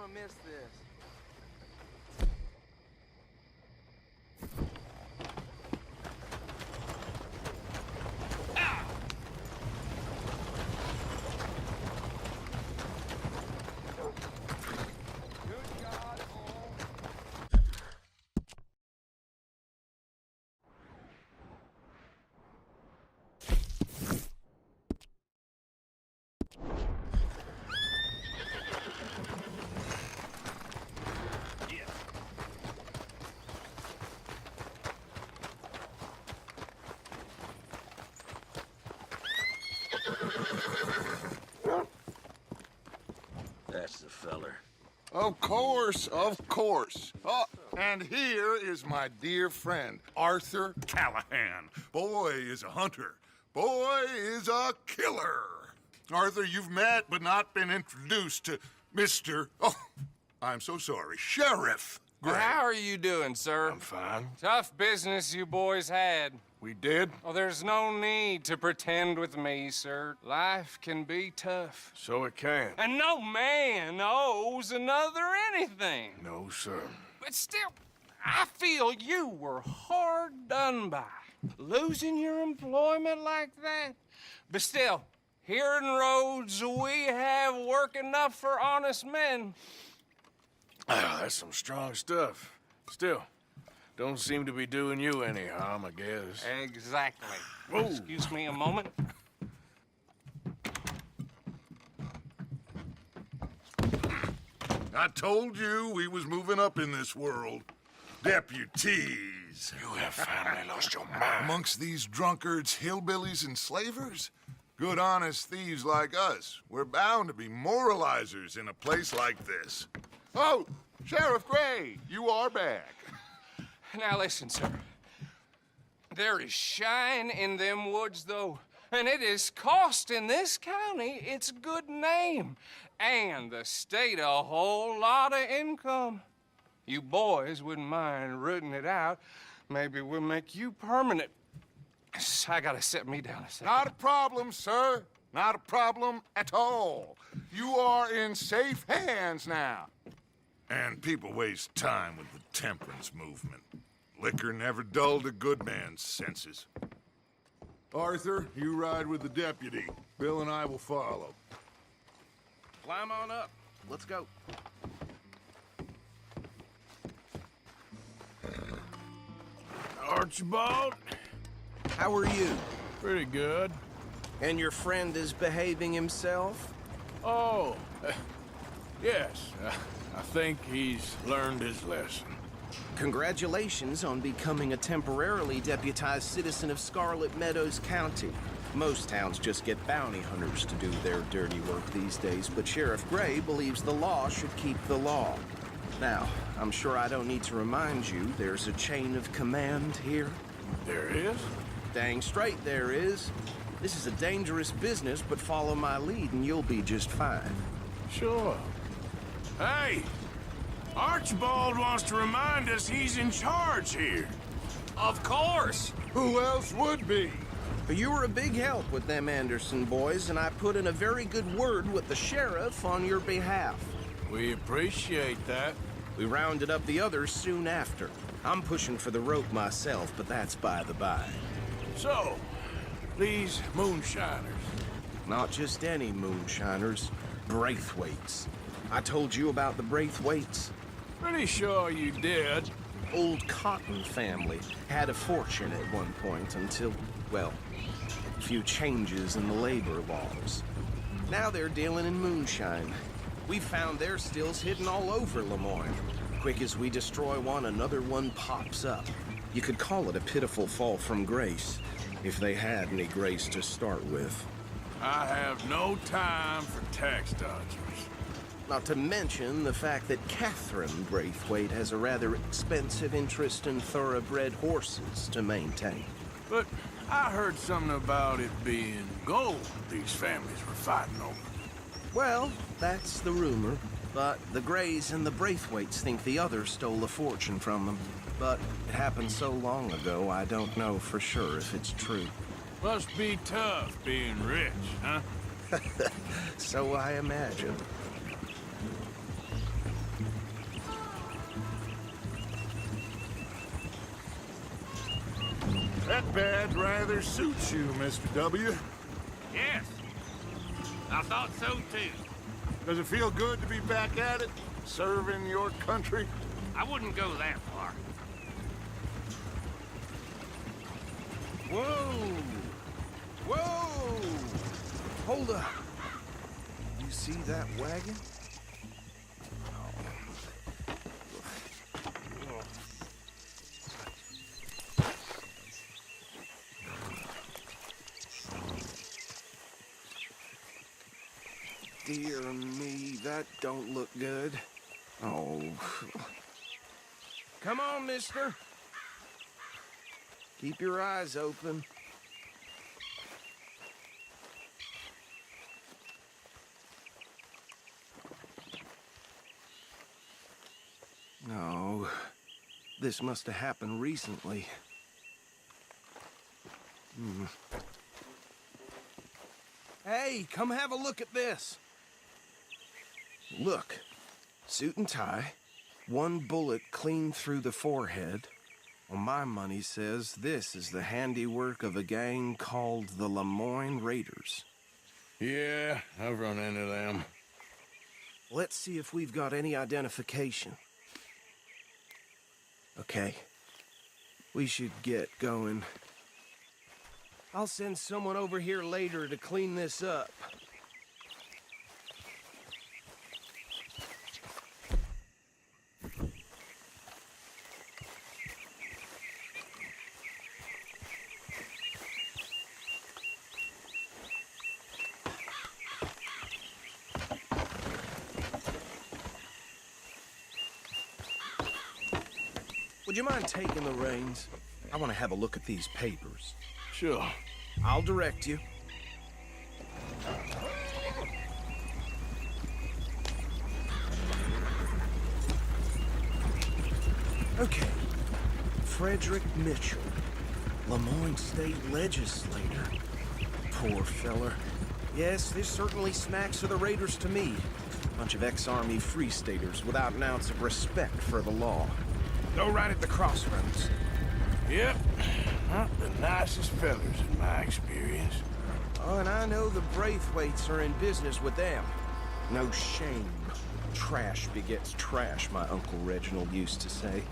want to miss this. That's the feller. Of course, of course. Oh, and here is my dear friend, Arthur Callahan. Boy is a hunter. Boy is a killer. Arthur, you've met but not been introduced to Mr. Oh, I'm so sorry, Sheriff Gray. How are you doing, sir? I'm fine. Tough business you boys had. We did? Oh, there's no need to pretend with me, sir. Life can be tough. So it can. And no man owes another anything. No, sir. But still, I feel you were hard done by. Losing your employment like that. But still, here in Rhodes, we have work enough for honest men. That's some strong stuff. Still, don't seem to be doing you any harm, I guess. Exactly. Whoa. Excuse me a moment. I told you we was moving up in this world. Deputies. You have finally lost your mind. Amongst these drunkards, hillbillies, and slavers? Good honest thieves like us. We're bound to be moralizers in a place like this. Oh, Sheriff Gray, you are back. Now listen, sir. There is shine in them woods, though, and it is costing this county its good name and the state a whole lot of income. You boys wouldn't mind rooting it out. Maybe we'll make you permanent. I gotta set me down a second. Not a problem, sir. Not a problem at all. You are in safe hands now. And people waste time with the temperance movement. Liquor never dulled a good man's senses. Arthur, you ride with the deputy. Bill and I will follow. Climb on up. Let's go. Archibald? How are you? Pretty good. And your friend is behaving himself? Oh, yes. I think he's learned his lesson. Congratulations on becoming a temporarily deputized citizen of Scarlet Meadows County. Most towns just get bounty hunters to do their dirty work these days, but Sheriff Gray believes the law should keep the law. Now, I'm sure I don't need to remind you there's a chain of command here. There is? Dang straight there is. This is a dangerous business, but follow my lead and you'll be just fine. Sure. Hey! Archibald wants to remind us he's in charge here. Of course! Who else would be? You were a big help with them Anderson boys, and I put in a very good word with the sheriff on your behalf. We appreciate that. We rounded up the others soon after. I'm pushing for the rope myself, but that's by the by. So, these moonshiners. Not just any moonshiners, Braithwaites. I told you about the Braithwaites? Pretty sure you did. Old Cotton family had a fortune at one point until, well, a few changes in the labor laws. Now they're dealing in moonshine. We've found their stills hidden all over Lemoyne. Quick as we destroy one, another one pops up. You could call it a pitiful fall from grace, if they had any grace to start with. I have no time for tax dodgers. Not to mention the fact that Catherine Braithwaite has a rather expensive interest in thoroughbred horses to maintain. But I heard something about it being gold these families were fighting over. Well, that's the rumor. But the Grays and the Braithwaites think the others stole a fortune from them. But it happened so long ago, I don't know for sure if it's true. Must be tough being rich, huh? So I imagine. That badge rather suits you, Mr. W. Yes. I thought so too. Does it feel good to be back at it, serving your country? I wouldn't go that far. Whoa! Whoa! Hold up. You see that wagon? Dear me, that don't look good. Oh. Come on, mister. Keep your eyes open. No. This must have happened recently. Hey, come have a look at this. Look, suit and tie, one bullet clean through the forehead. Well, my money says this is the handiwork of a gang called the Lemoyne Raiders. Yeah, I've run into them. Let's see if we've got any identification. Okay, we should get going. I'll send someone over here later to clean this up. Would you mind taking the reins? I want to have a look at these papers. Sure. I'll direct you. Okay. Frederick Mitchell, Lemoyne State Legislator. Poor feller. Yes, this certainly smacks of the Raiders to me. Bunch of ex-Army Free Staters without an ounce of respect for the law. Go right at the crossroads. Yep. Not the nicest fellers in my experience. Oh, and I know the Braithwaites are in business with them. No shame. Trash begets trash, my Uncle Reginald used to say.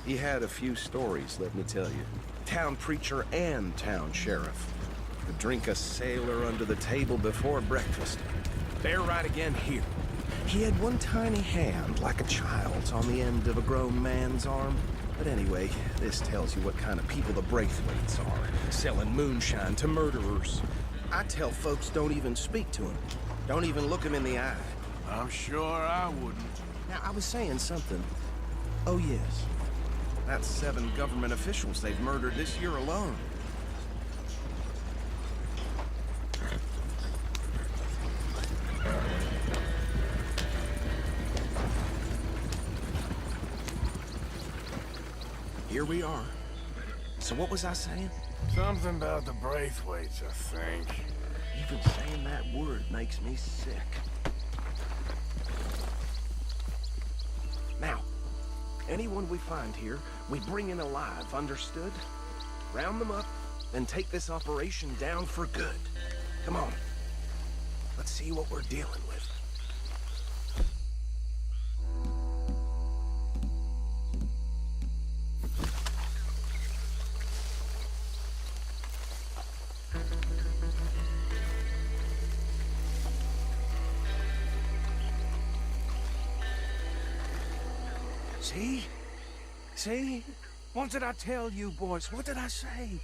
He had a few stories, let me tell you. Town preacher and town sheriff. Could drink a sailor under the table before breakfast. They're right again here. He had one tiny hand, like a child's, on the end of a grown man's arm. But anyway, this tells you what kind of people the Braithwaites are, selling moonshine to murderers. I tell folks don't even speak to him. Don't even look him in the eye. I'm sure I wouldn't. Now, I was saying something. Oh, yes. That's 7 government officials they've murdered this year alone. Here we are. So what was I saying? Something about the Braithwaites, I think. Even saying that word makes me sick. Now, anyone we find here, we bring in alive, understood? Round them up, and take this operation down for good. Come on. Let's see what we're dealing with. See? See? What did I tell you, boys? What did I say?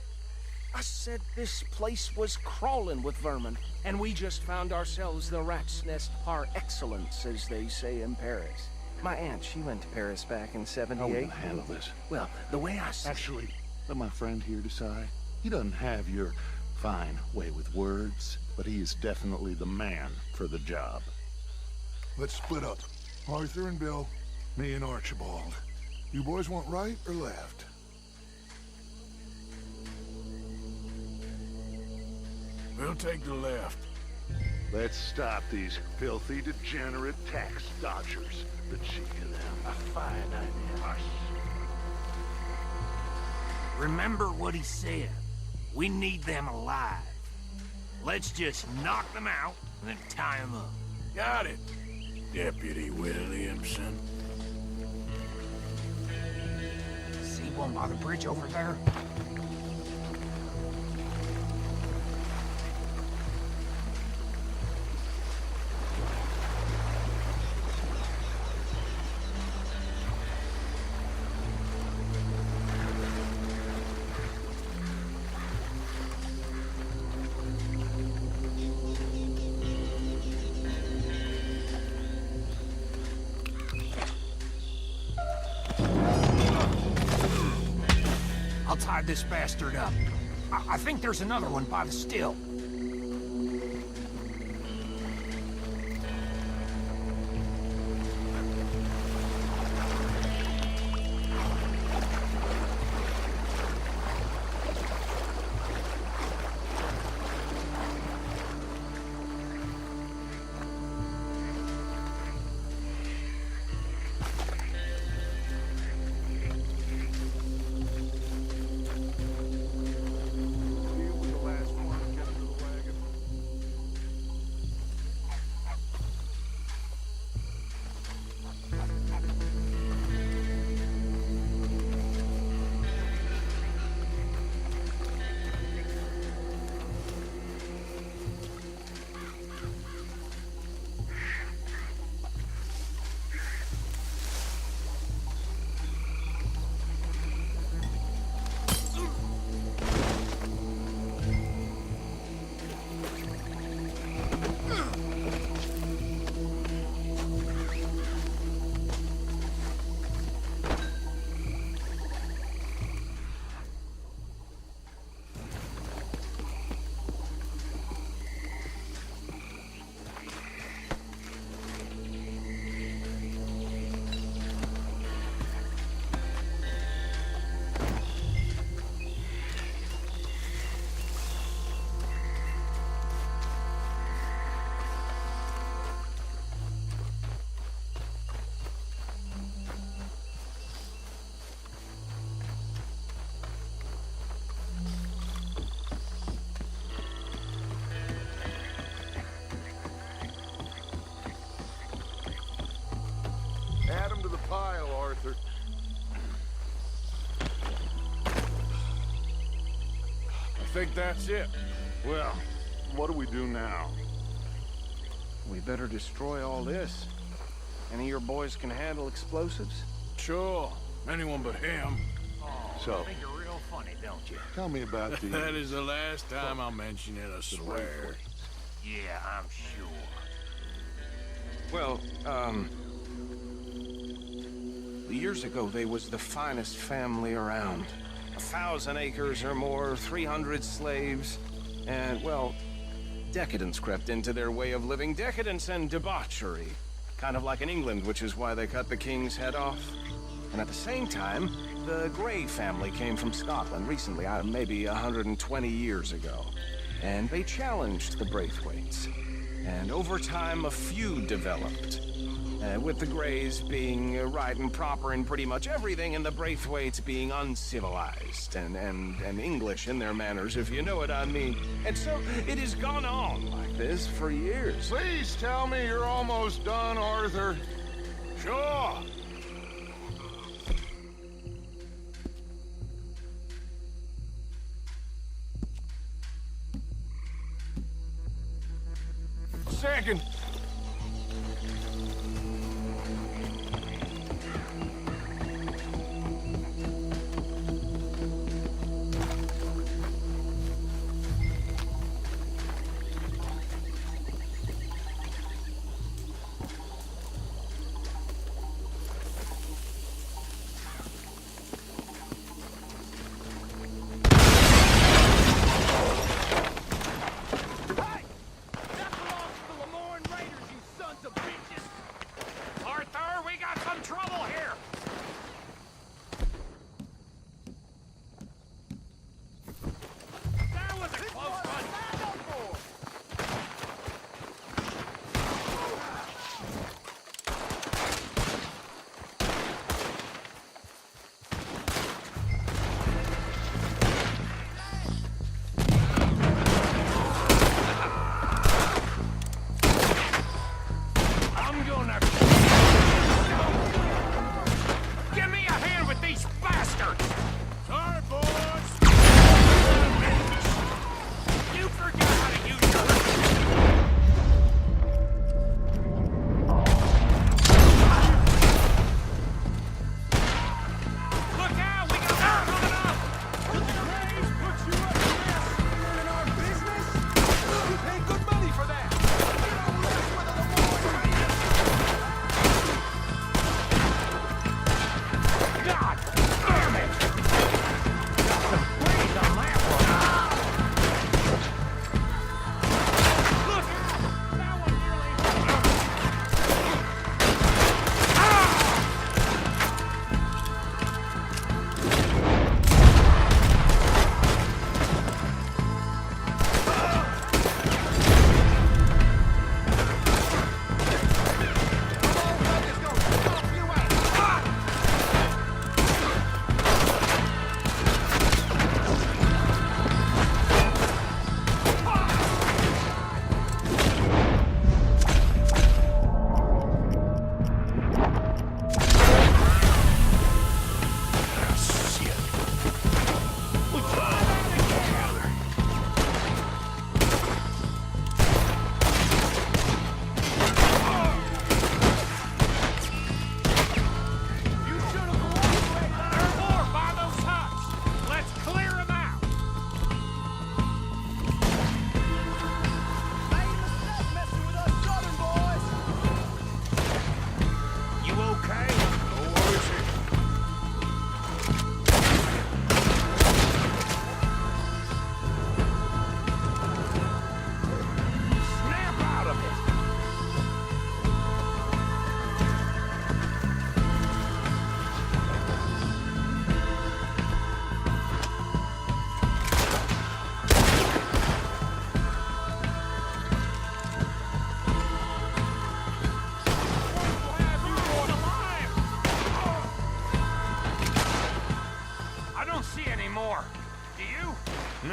I said this place was crawling with vermin, and we just found ourselves the rat's nest par excellence, as they say in Paris. My aunt, she went to Paris back in How are we '78. gonna handle this? Well, the way I see Actually, let my friend here decide. He doesn't have your fine way with words, but he is definitely the man for the job. Let's split up. Arthur and Bill, me and Archibald. You boys want right or left? We'll take the left. Let's stop these filthy, degenerate tax dodgers. The cheek of them. A fine idea. Remember what he said. We need them alive. Let's just knock them out and then tie them up. Got it, Deputy Williamson. See one by the bridge over there? I'll tie this bastard up. I think there's another one by the still. Add them to the pile, Arthur. I think that's it. Well, what do we do now? We better destroy all this. Any of your boys can handle explosives? Sure, anyone but him. So, Think you're real funny, don't you? tell me about the... That is the last time I'll mention it, I swear. Yeah, I'm sure. Well, years ago, they was the finest family around. 1,000 acres or more, 300 slaves, and, well, decadence crept into their way of living. Decadence and debauchery. Kind of like in England, which is why they cut the king's head off. And at the same time, the Grey family came from Scotland recently, maybe 120 years ago. And they challenged the Braithwaites. And over time, a feud developed. With the Greys being right and proper in pretty much everything, and the Braithwaites being uncivilized and English in their manners, if you know what I mean. And so it has gone on like this for years. Please tell me you're almost done, Arthur. Sure. Second.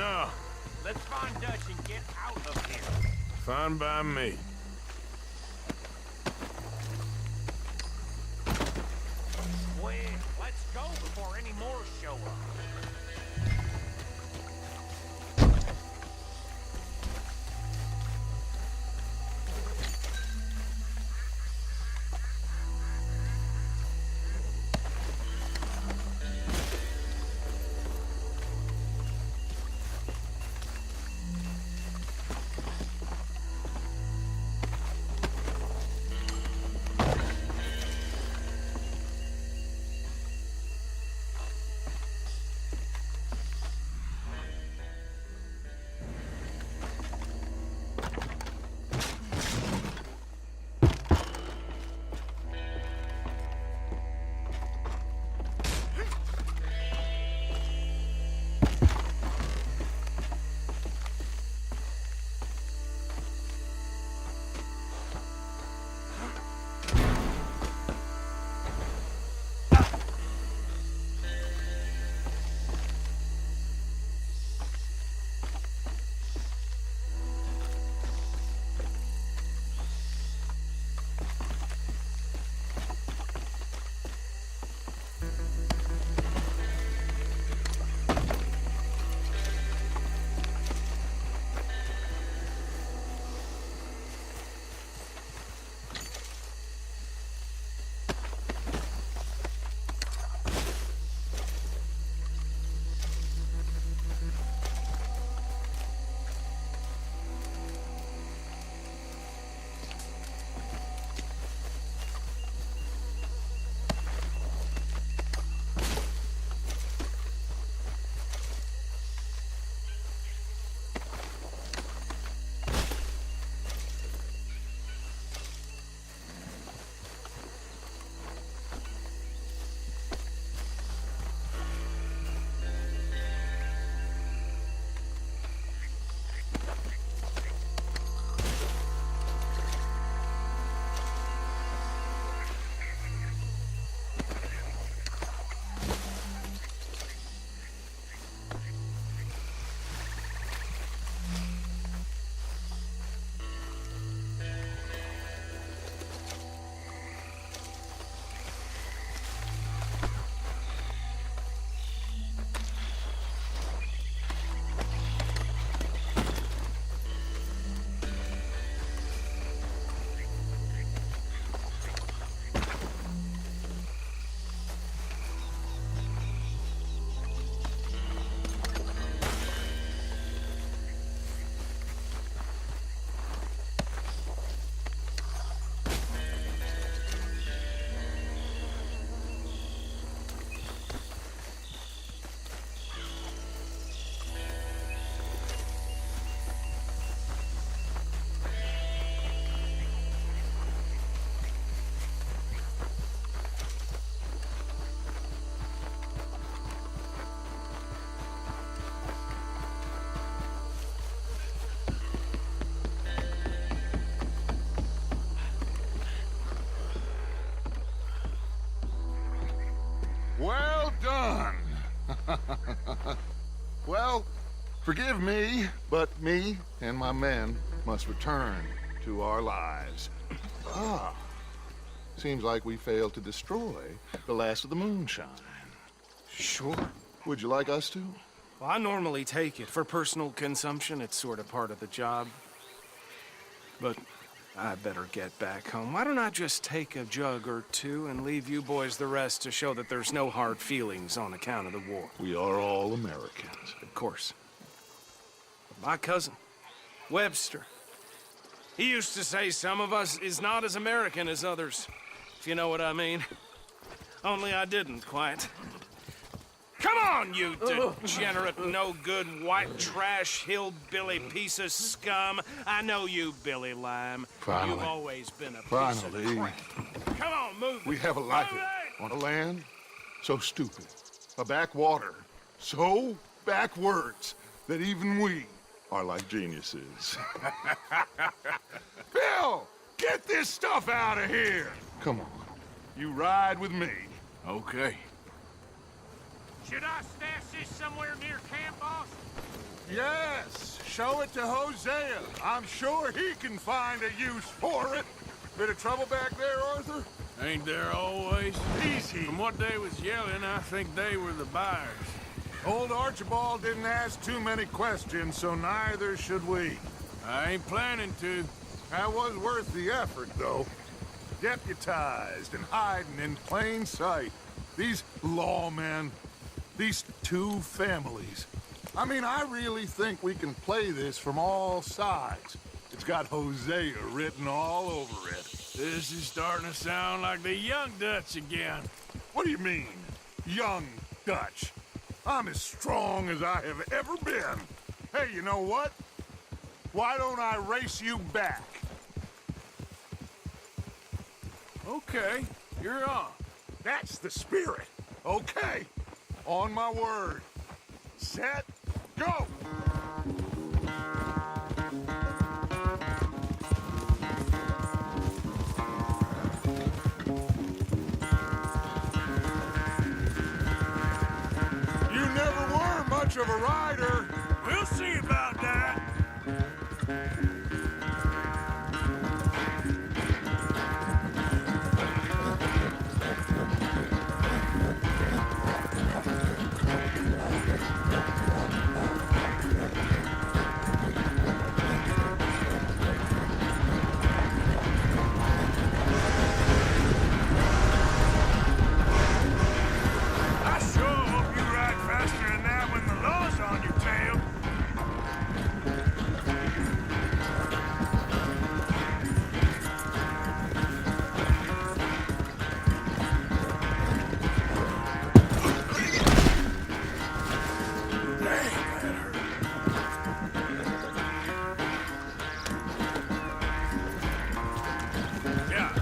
No. Let's find Dutch and get out of here. Fine by me. Quick, let's go before any more show up. Well done. Well, forgive me, but me and my men must return to our lives. Seems like we failed to destroy the last of the moonshine. Sure. Would you like us to? Well, I normally take it for personal consumption. It's sort of part of the job. But I better get back home. Why don't I just take a jug or two and leave you boys the rest to show that there's no hard feelings on account of the war? We are all Americans. Of course. But my cousin, Webster, he used to say some of us is not as American as others, if you know what I mean. Only I didn't quite. Come on, you degenerate, no-good, white trash, hillbilly piece of scum. I know you, Billy Lime. Finally. You've always been a piece Finally. of crap. Come on, move it. We have a life Move it! on a land so stupid, a backwater so backwards that even we are like geniuses. Bill, get this stuff out of here. Come on, you ride with me. Okay. Should I stash this somewhere near camp, boss? Yes, show it to Hosea. I'm sure he can find a use for it. Bit of trouble back there, Arthur? Ain't there always? Easy. From what they was yelling, I think they were the buyers. Old Archibald didn't ask too many questions, so neither should we. I ain't planning to. That was worth the effort, though. Deputized and hiding in plain sight. These lawmen, these two families. I mean, I really think we can play this from all sides. It's got Hosea written all over it. This is starting to sound like the Young Dutch again. What do you mean, young Dutch? I'm as strong as I have ever been. Hey, you know what? Why don't I race you back? Okay, you're on. That's the spirit. Okay, on my word. Set, go! You never were much of a rider. We'll see about that. I sure hope you ride faster than that when the law's on your tail. Yeah.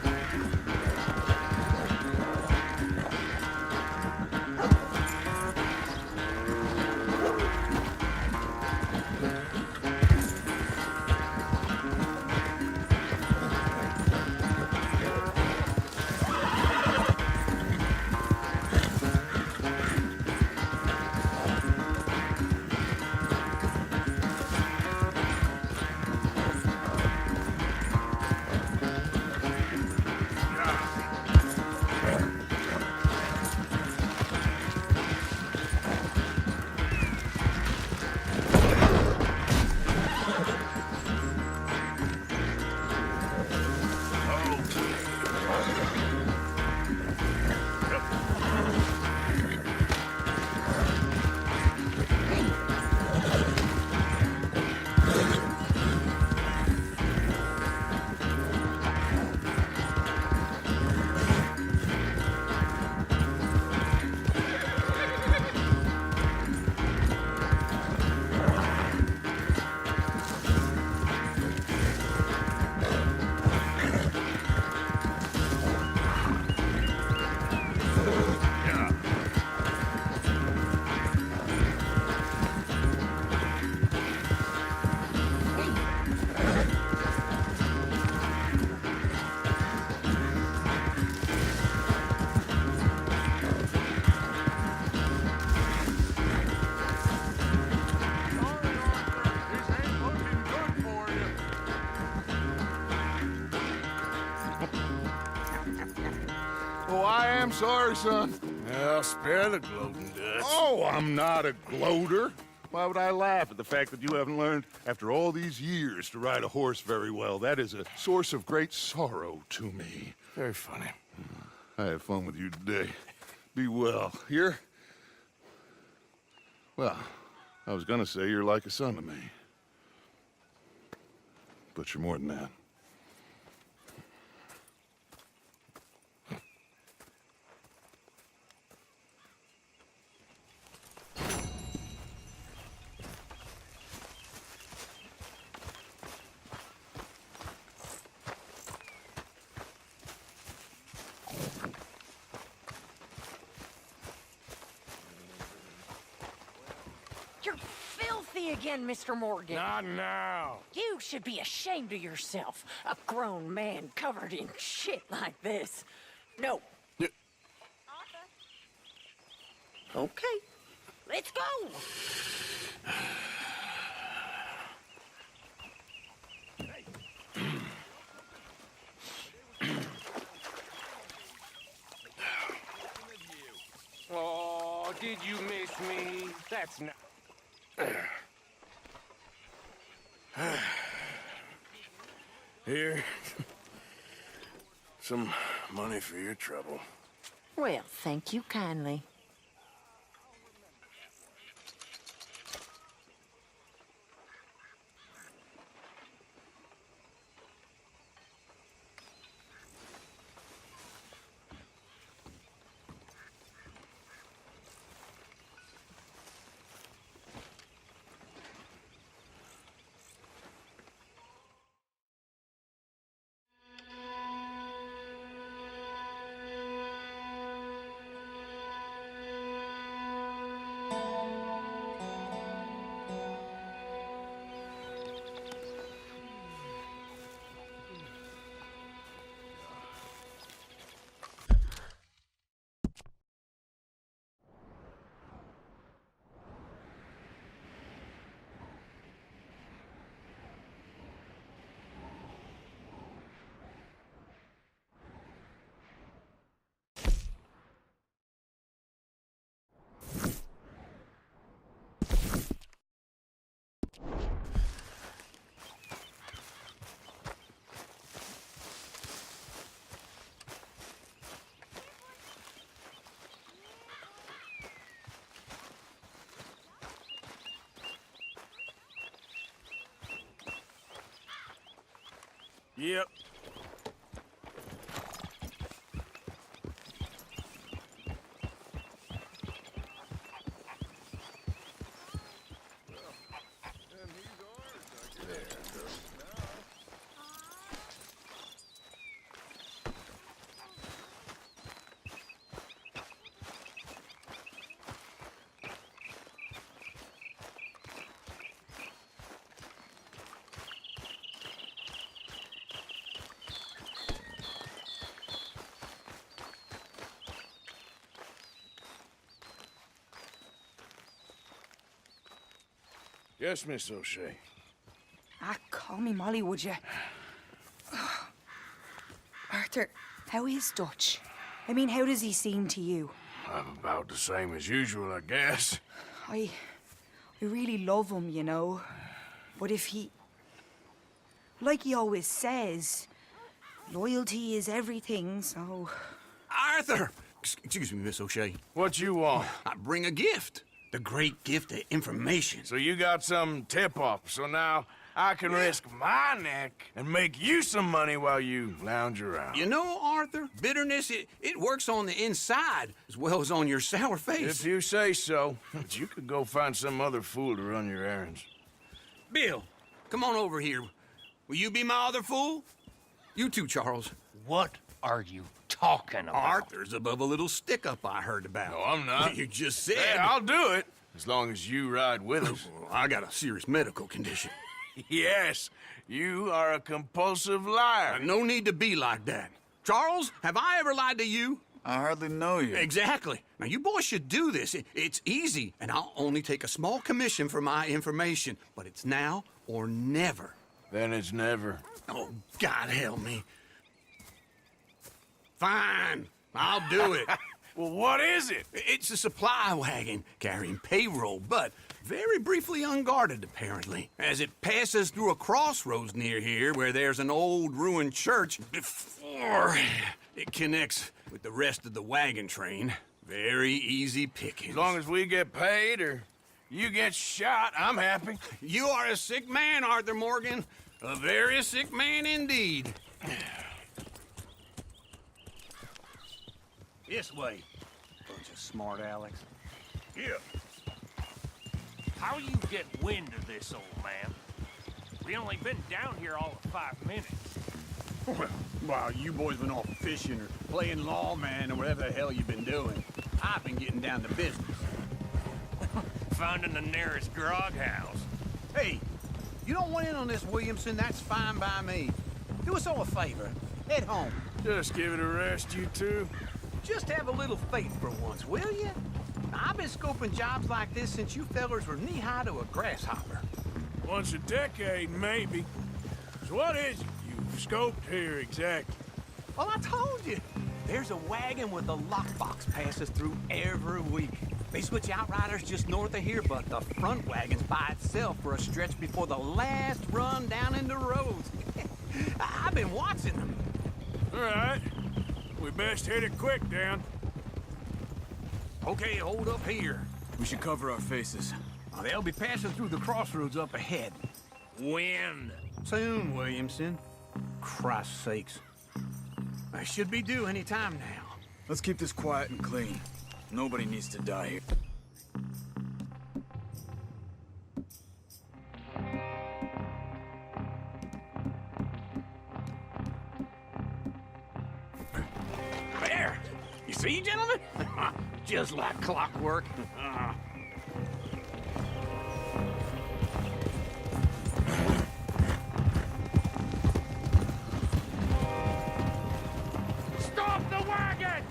Sorry, Arthur. This ain't looking good for you. Oh, I am sorry, son. Well, spare the gloating, Dutch. Oh, I'm not a gloater. Why would I laugh at the fact that you haven't learned, after all these years, to ride a horse very well? That is a source of great sorrow to me. Very funny. I had fun with you today. Be well. Here? Well, I was gonna say you're like a son to me. But you're more than that. You're filthy again, Mr. Morgan. Not now. You should be ashamed of yourself. A grown man covered in shit like this. No. Yeah. Okay. Let's go. Did you miss me? That's not... Here. Some money for your trouble. Well, thank you kindly. Yep. Yes, Miss O'Shea. Ah, call me Molly, would you? Arthur, how is Dutch? I mean, how does he seem to you? I'm about the same as usual, I guess. I really love him, you know. But if he... Like he always says, loyalty is everything, so... Arthur! Excuse me, Miss O'Shea. What you want? I bring a gift. The great gift of information. So you got some tip-off, so now I can risk my neck and make you some money while you lounge around. You know, Arthur, bitterness, it works on the inside as well as on your sour face. If you say so. But you could go find some other fool to run your errands. Bill, come on over here. Will you be my other fool? You too, Charles. What are you talking about? Arthur's above a little stick-up I heard about. No, I'm not. You just said... Hey, I'll do it, as long as you ride with us. I got a serious medical condition. Yes, you are a compulsive liar. No need to be like that. Charles, have I ever lied to you? I hardly know you. Exactly. Now, you boys should do this. It's easy, and I'll only take a small commission for my information. But it's now or never. Then it's never. Oh, God help me. Fine, I'll do it. Well, what is it? It's a supply wagon carrying payroll, but very briefly unguarded, apparently, as it passes through a crossroads near here where there's an old ruined church before it connects with the rest of the wagon train. Very easy pickings. As long as we get paid or you get shot, I'm happy. You are a sick man, Arthur Morgan. A very sick man indeed. This way. Bunch of smart Alex. Yeah. How you get wind of this, old man? We only been down here all of 5 minutes. Well, while you boys been off fishing or playing lawman or whatever the hell you've been doing, I've been getting down to business. Finding the nearest grog house. Hey, you don't want in on this, Williamson, that's fine by me. Do us all a favor. Head home. Just give it a rest, you two. Just have a little faith for once, will you? I've been scoping jobs like this since you fellers were knee-high to a grasshopper. Once a decade, maybe. So what is it you've scoped here exactly? Well, I told you. There's a wagon with a lockbox passes through every week. They switch outriders just north of here, but the front wagon's by itself for a stretch before the last run down into roads. I've been watching them. All right. We best hit it quick, Dan. Okay, hold up here. We should cover our faces. They'll be passing through the crossroads up ahead. When? Soon, Williamson. Christ's sakes. I should be due any time now. Let's keep this quiet and clean. Nobody needs to die here. There! You see, gentlemen? Just like clockwork. Stop the wagon!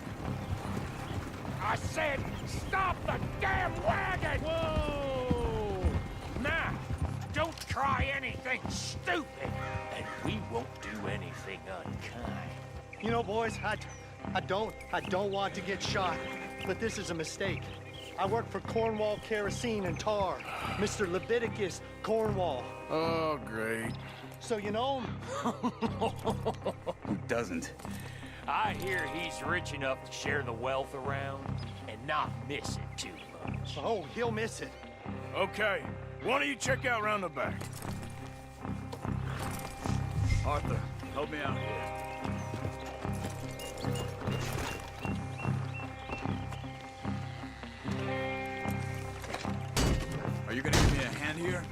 I said, stop the damn wagon! Whoa! Now, don't try anything stupid, and we won't do anything unkind. You know, boys, I don't want to get shot, but this is a mistake. I work for Cornwall Kerosene and Tar, Mr. Leviticus Cornwall. Oh, great. So you know him? Who doesn't? I hear he's rich enough to share the wealth around and not miss it too much. Oh, he'll miss it. Okay, why don't you check out round the back? Arthur, help me out here. Are you gonna give me a hand here?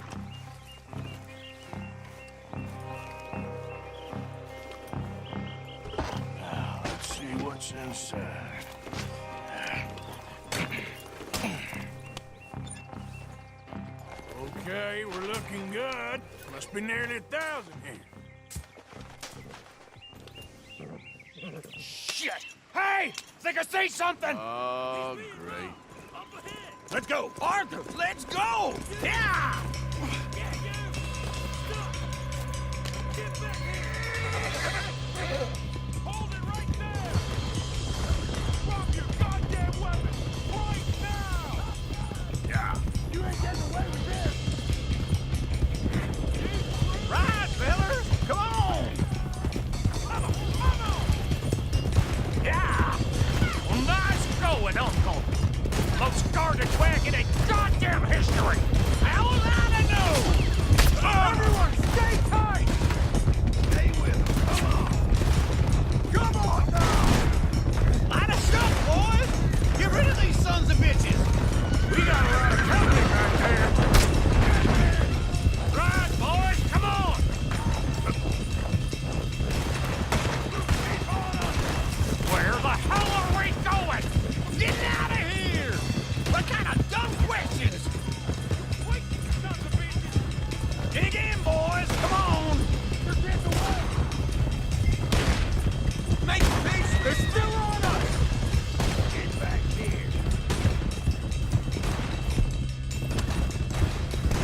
Now, let's see what's inside. Okay, we're looking good. Must be nearly 1,000 here. Shit! Hey! Think I see something! Oh, great. Let's go! Arthur, let's go! Yeah! Hold it right there! Drop your goddamn weapon! Right now! Yeah. You ain't getting away with this! Right, fellas! Come on! Yeah! Nice going, Uncle! Most guarded wagon in goddamn history! How was I to know? Everyone, stay tight! Stay with him. Come on. Come on now! Light us up, boys! Get rid of these sons of bitches! We got a lot of company right there. Right, boys, come on! Where the hell are we going? Get out of here! What kind of dumb questions? Wait, you sons of bitches! Dig in, boys! Come on! They're getting away! Make peace! They're still on us! Get back here!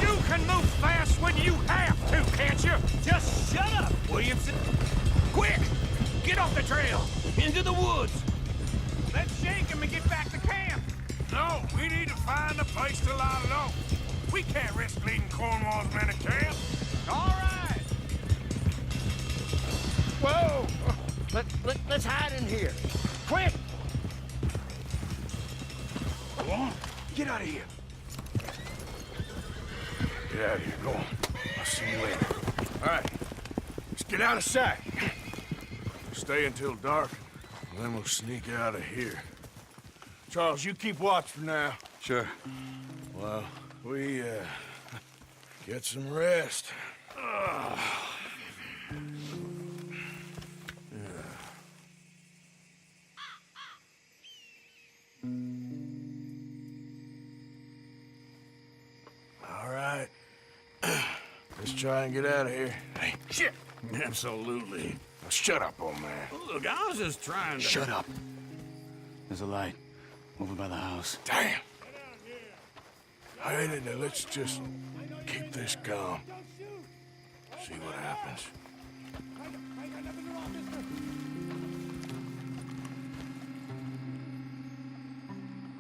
You can move fast when you have to, can't you? Just shut up, Williamson! Quick! Get off the trail! Into the woods! Let's shake him and get back to camp! No, we need to find a place to lie low. We can't risk leading Cornwall's men to camp. All right! Whoa! Let's hide in here. Quick! Go on. Get out of here. Get out of here. Go on. I'll see you later. All right. Let's get out of sight. Stay until dark, and then we'll sneak out of here. Charles, you keep watch for now. Sure. Well, we, get some rest. All right. Let's try and get out of here. Hey, shit! Absolutely. Now shut up, old man. Look, I was just trying to... Shut up. There's a light over by the house. Damn! All right, now let's just keep this calm. See what happens.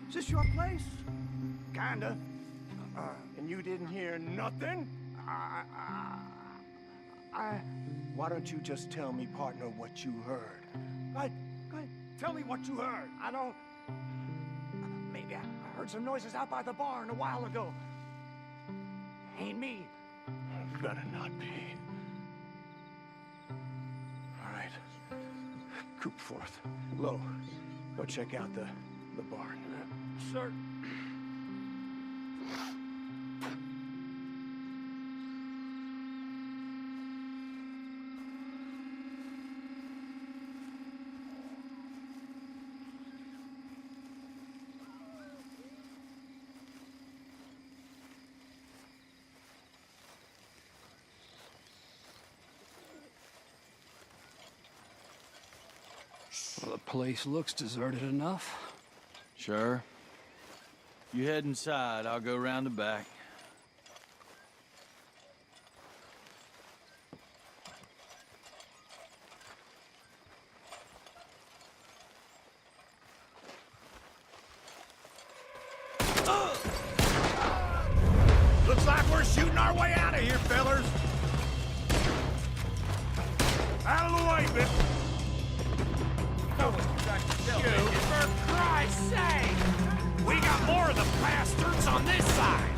Is this your place? kinda. And you didn't hear nothing? Why don't you just tell me, partner, what you heard? Go ahead. Tell me what you heard. I don't... Maybe I heard some noises out by the barn a while ago. Ain't me. Better not be. All right. Coopforth. Lo, go check out the barn. Sir. Well, the place looks deserted enough. Sure. You head inside, I'll go round the back. Looks like we're shooting our way out of here, fellers. Out of the way, Bill. For Christ's sake! We got more of the bastards on this side.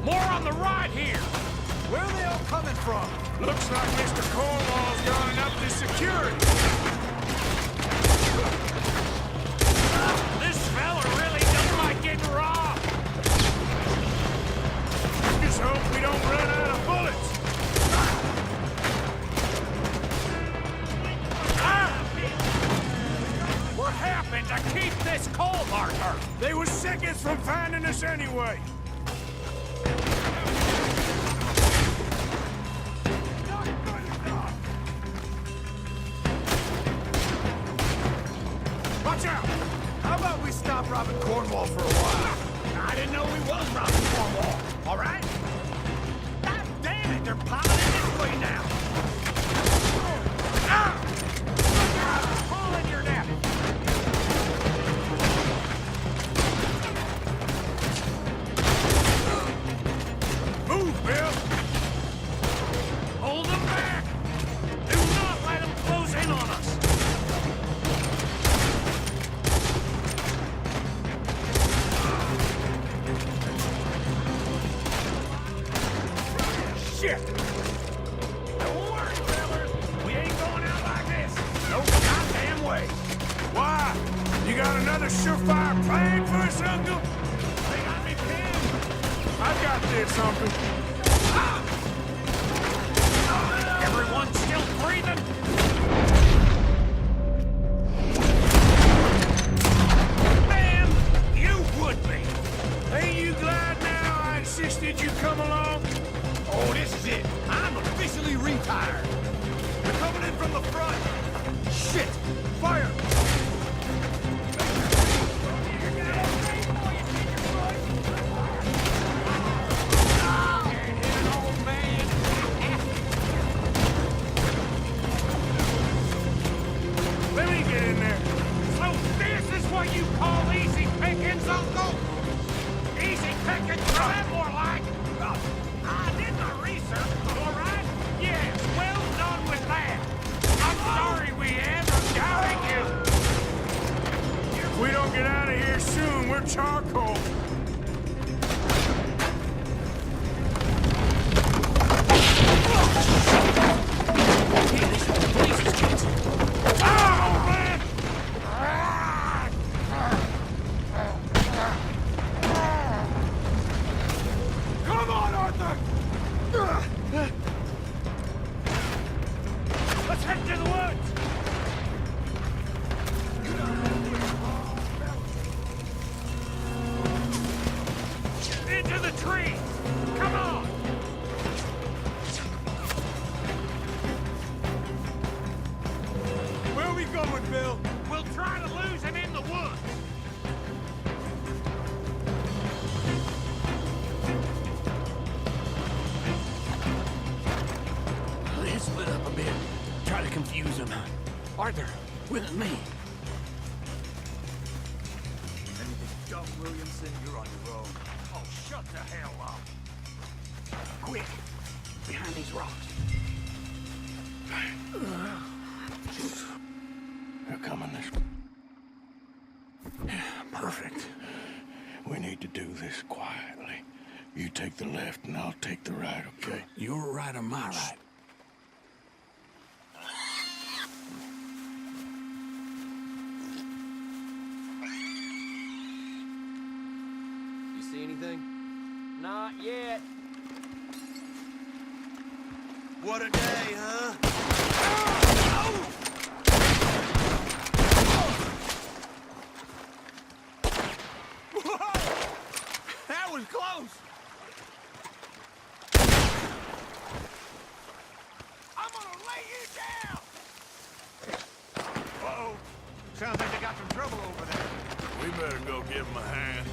More on the right here. Where are they all coming from? Looks like Mr. Cornwall's gone up to security. This fella really doesn't like getting robbed. Just hope we don't run out of bullets. What happened to keep this coal marker? They were seconds from finding us anyway. Watch out! How about we stop robbing Cornwall for a while? I didn't know we was robbing Cornwall. All right? God damn it! They're piling in this way now. Pull in your neck. Move, Bill! Hold them back! Do not let them close in on us! Shit! Don't worry, fellas. We ain't going out like this. No goddamn way. Why? You got another surefire plan for us, Uncle? They got me pinned. I got this, Uncle. Everyone still breathing? Man, you would be. Ain't you glad now I insisted you come along? Oh, this is it. I'm officially retired. They're coming in from the front. Shit! Fire! Let me get in there. So this is what you call easy pickings, Uncle? Easy pickings, that more like. I did my research, all right? Yes, well done with that. I'm sorry we ever doubted you. If we don't get out of here soon, we're charcoal. Oh, man! Come on, Arthur! Let's head to the woods! Into the trees! Come on! Where are we going, Bill? We'll try to lose him in the woods! Let's split up a bit. Try to confuse him. Arthur, with me. Williamson, you're on your own. Oh, shut the hell up. Quick! Behind these rocks. They're coming this way. Perfect. We need to do this quietly. You take the left and I'll take the right, okay? Your right or my right? You see anything? Not yet. What a day, huh? That was close! I'm gonna lay you down! Uh-oh. Sounds like they got some trouble over there. We better go give him a hand.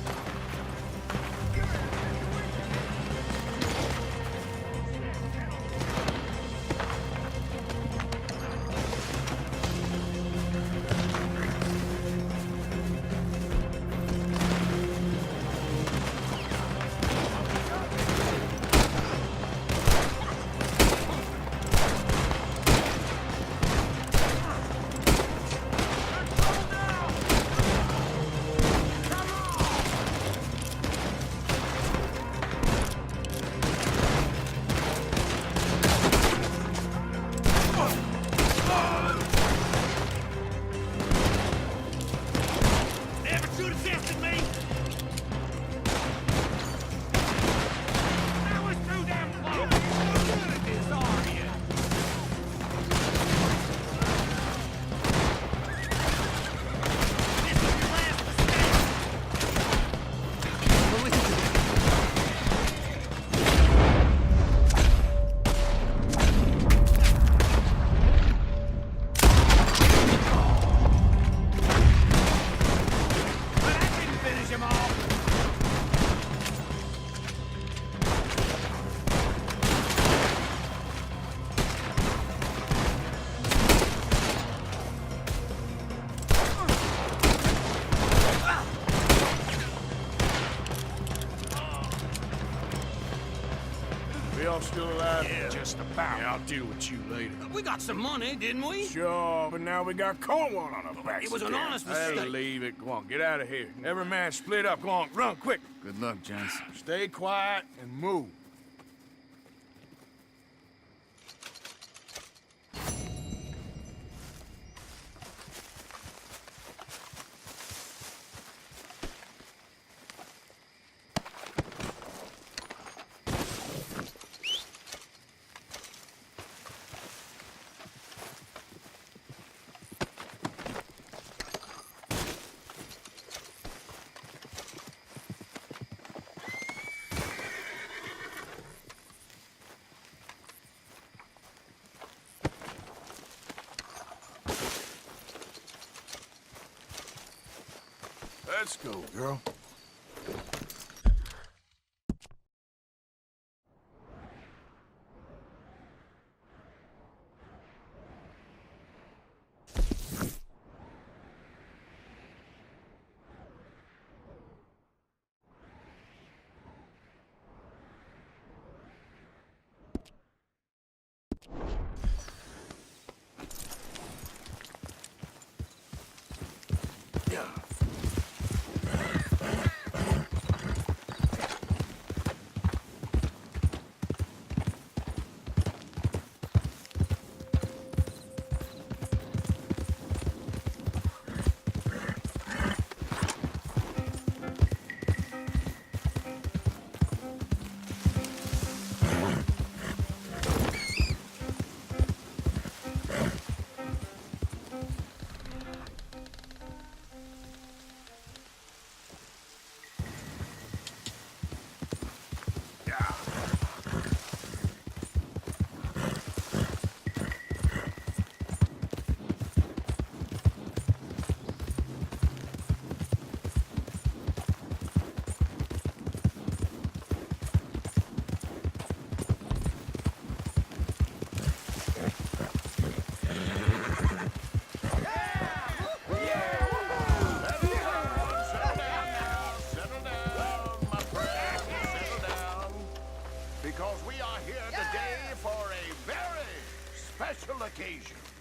We all still alive? Yeah, just about. Yeah, I'll deal with you later. We got some money, didn't we? Sure, but now we got Cornwall on our backs. It was an again. honest Hey, mistake. leave it. Go on, get out of here. Every man split up. Go on, run, quick. Good luck, gents. Stay quiet and move. Let's go, girl.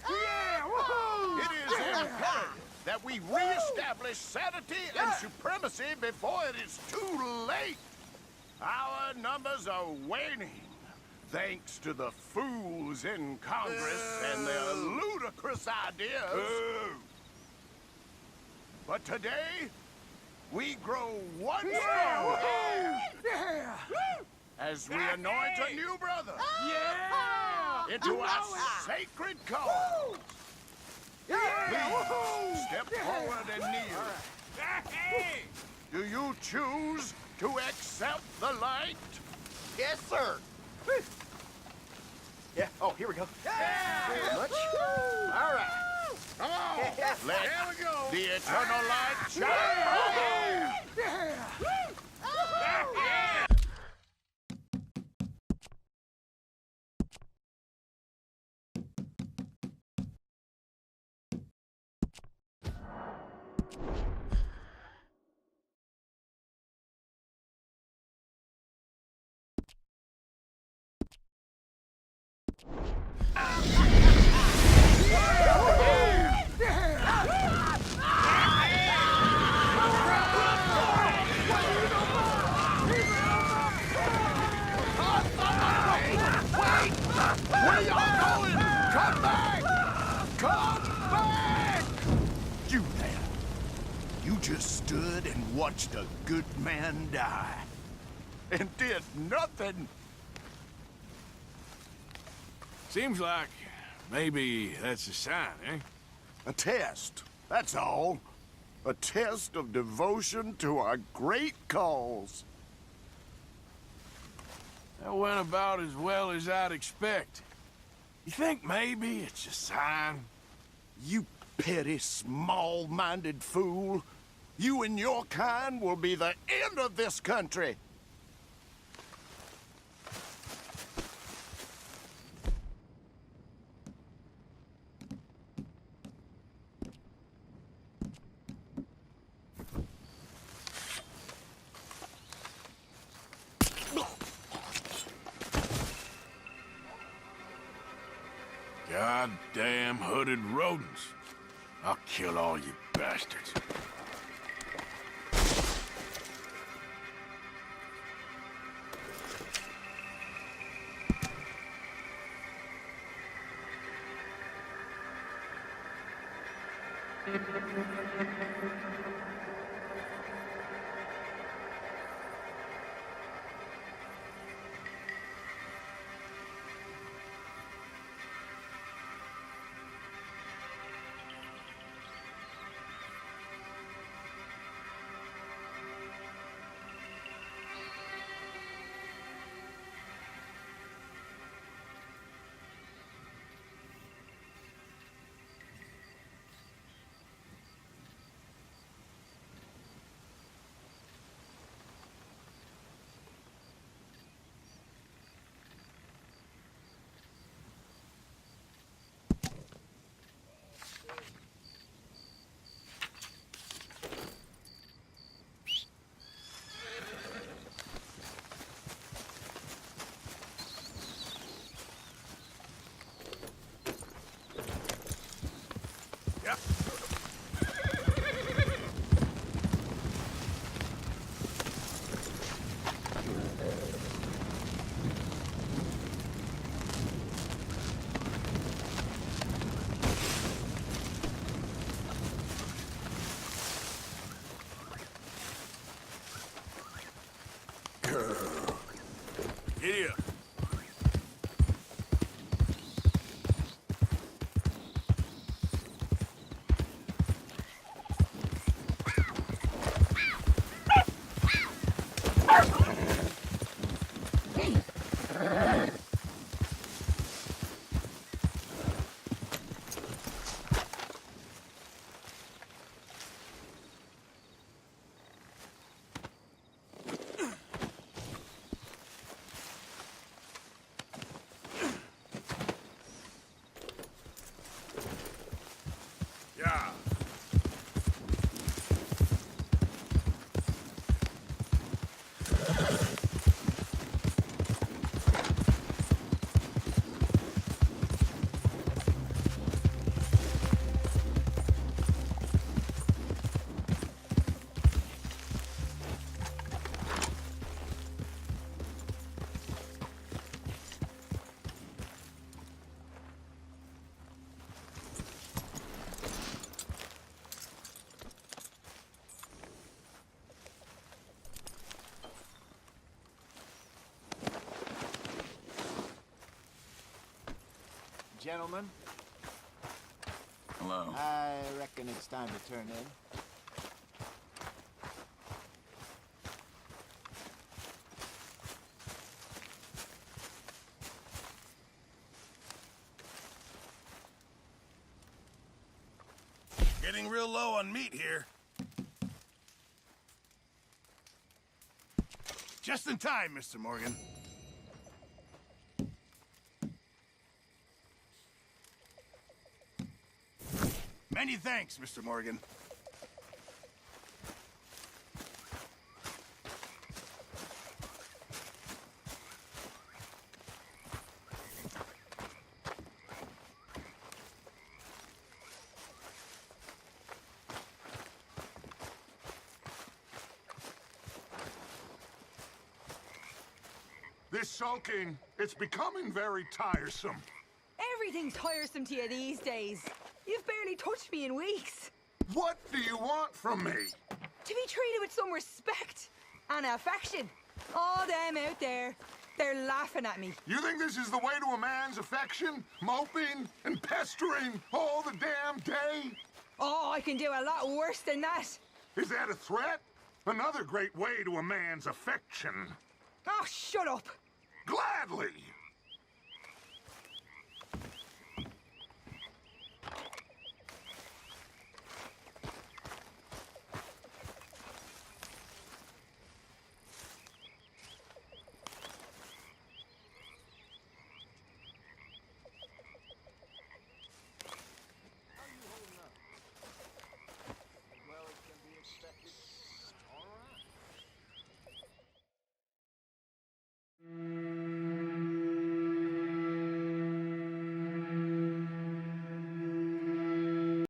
Yeah, woohoo! It is imperative that we reestablish sanity and supremacy before it is too late. Our numbers are waning, thanks to the fools in Congress and their ludicrous ideas. But today, we grow one stronger as we anoint a new brother into our sacred cause. Please step forward and kneel. Do you choose to accept the light? Yes, sir. Yeah. Oh, here we go. Very much. All right. Come on. Let the eternal light shine. Where y'all going? Come back! Come back! You there. You just stood and watched a good man die. And did nothing. Seems like maybe that's a sign, eh? A test, that's all. A test of devotion to our great cause. That went about as well as I'd expect. You think maybe it's a sign? You petty, small-minded fool. You and your kind will be the end of this country. Goddamn hooded rodents. I'll kill all you bastards. Giddy up. gentlemen. Hello. I reckon it's time to turn in. Getting real low on meat here. Just in time, Mr. Morgan. Many thanks, Mr. Morgan. This sulking, it's becoming very tiresome. Everything's tiresome to you these days. You've barely touched me in weeks. What do you want from me? To be treated with some respect and affection. All them out there, they're laughing at me. You think this is the way to a man's affection? Moping and pestering all the damn day? Oh, I can do a lot worse than that. Is that a threat? Another great way to a man's affection. Oh, shut up. Gladly.